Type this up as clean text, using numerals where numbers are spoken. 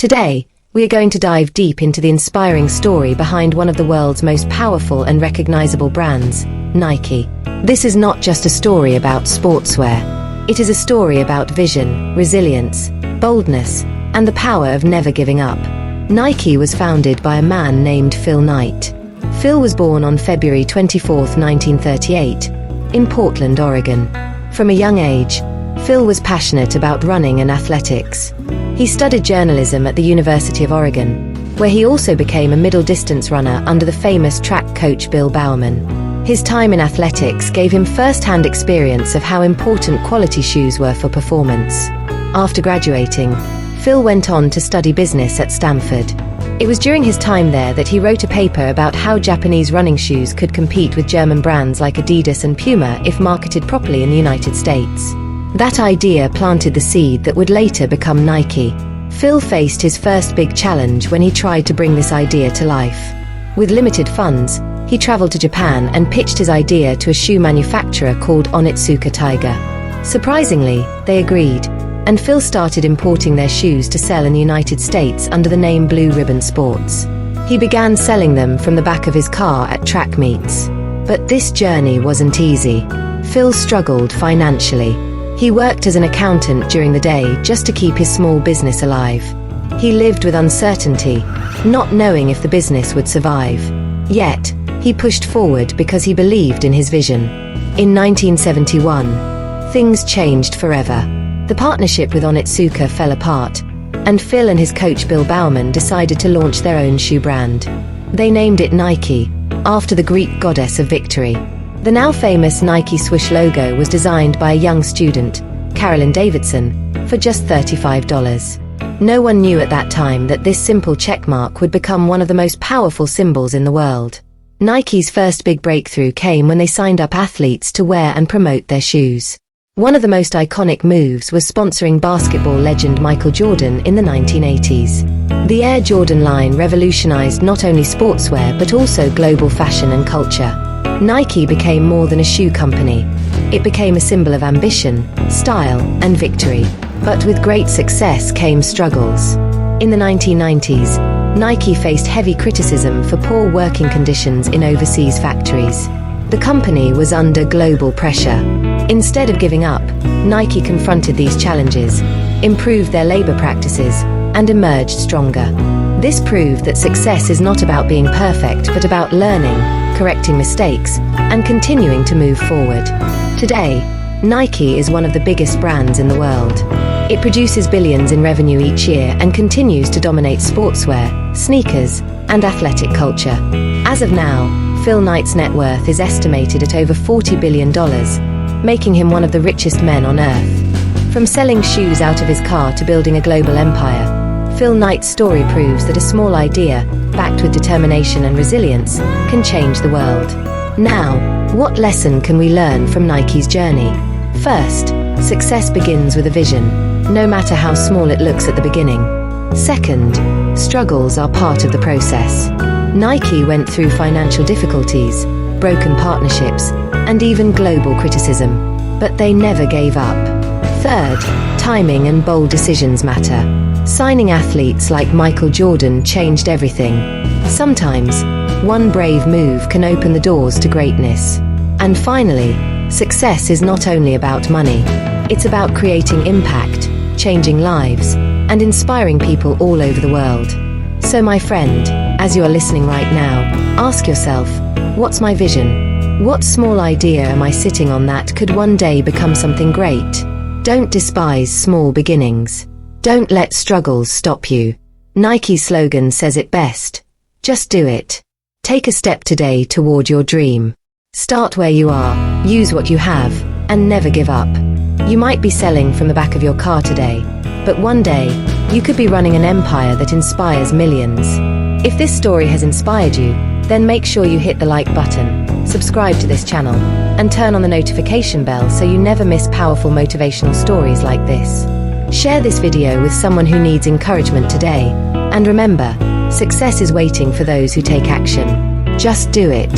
Today, we are going to dive deep into the inspiring story behind one of the world's most powerful and recognizable brands, Nike. This is not just a story about sportswear. It is a story about vision, resilience, boldness, and the power of never giving up. Nike was founded by a man named Phil Knight. Phil was born on February 24, 1938, in Portland, Oregon. From a young age, Phil was passionate about running and athletics. He studied journalism at the University of Oregon, where he also became a middle-distance runner under the famous track coach Bill Bowerman. His time in athletics gave him first-hand experience of how important quality shoes were for performance. After graduating, Phil went on to study business at Stanford. It was during his time there that he wrote a paper about how Japanese running shoes could compete with German brands like Adidas and Puma if marketed properly in the United States. That idea planted the seed that would later become Nike. Phil faced his first big challenge when he tried to bring this idea to life. With limited funds, he traveled to Japan and pitched his idea to a shoe manufacturer called Onitsuka Tiger. Surprisingly, they agreed, and Phil started importing their shoes to sell in the United States under the name Blue Ribbon Sports. He began selling them from the back of his car at track meets. But this journey wasn't easy. Phil struggled financially. He worked as an accountant during the day just to keep his small business alive. He lived with uncertainty, not knowing if the business would survive. Yet, he pushed forward because he believed in his vision. In 1971, things changed forever. The partnership with Onitsuka fell apart, and Phil and his coach Bill Bowerman decided to launch their own shoe brand. They named it Nike, after the Greek goddess of victory. The now famous Nike swoosh logo was designed by a young student, Carolyn Davidson, for just $35. No one knew at that time that this simple checkmark would become one of the most powerful symbols in the world. Nike's first big breakthrough came when they signed up athletes to wear and promote their shoes. One of the most iconic moves was sponsoring basketball legend Michael Jordan in the 1980s. The Air Jordan line revolutionized not only sportswear but also global fashion and culture. Nike became more than a shoe company. It became a symbol of ambition, style, and victory. But with great success came struggles. In the 1990s, Nike faced heavy criticism for poor working conditions in overseas factories. The company was under global pressure. Instead of giving up, Nike confronted these challenges, improved their labor practices, and emerged stronger. This proved that success is not about being perfect but about learning, correcting mistakes, and continuing to move forward. Today, Nike is one of the biggest brands in the world. It produces billions in revenue each year and continues to dominate sportswear, sneakers, and athletic culture. As of now, Phil Knight's net worth is estimated at over $40 billion, making him one of the richest men on earth. From selling shoes out of his car to building a global empire, Phil Knight's story proves that a small idea, backed with determination and resilience, can change the world. Now, what lesson can we learn from Nike's journey? First, success begins with a vision, no matter how small it looks at the beginning. Second, struggles are part of the process. Nike went through financial difficulties, broken partnerships, and even global criticism, but they never gave up. Third, timing and bold decisions matter. Signing athletes like Michael Jordan changed everything. Sometimes, one brave move can open the doors to greatness. And finally, success is not only about money. It's about creating impact, changing lives, and inspiring people all over the world. So my friend, as you are listening right now, ask yourself, what's my vision? What small idea am I sitting on that could one day become something great? Don't despise small beginnings. Don't let struggles stop you. Nike's slogan says it best. Just do it. Take a step today toward your dream. Start where you are, use what you have, and never give up. You might be selling from the back of your car today, but one day, you could be running an empire that inspires millions. If this story has inspired you, then make sure you hit the like button, subscribe to this channel, and turn on the notification bell so you never miss powerful motivational stories like this. Share this video with someone who needs encouragement today, and remember, success is waiting for those who take action. Just do it.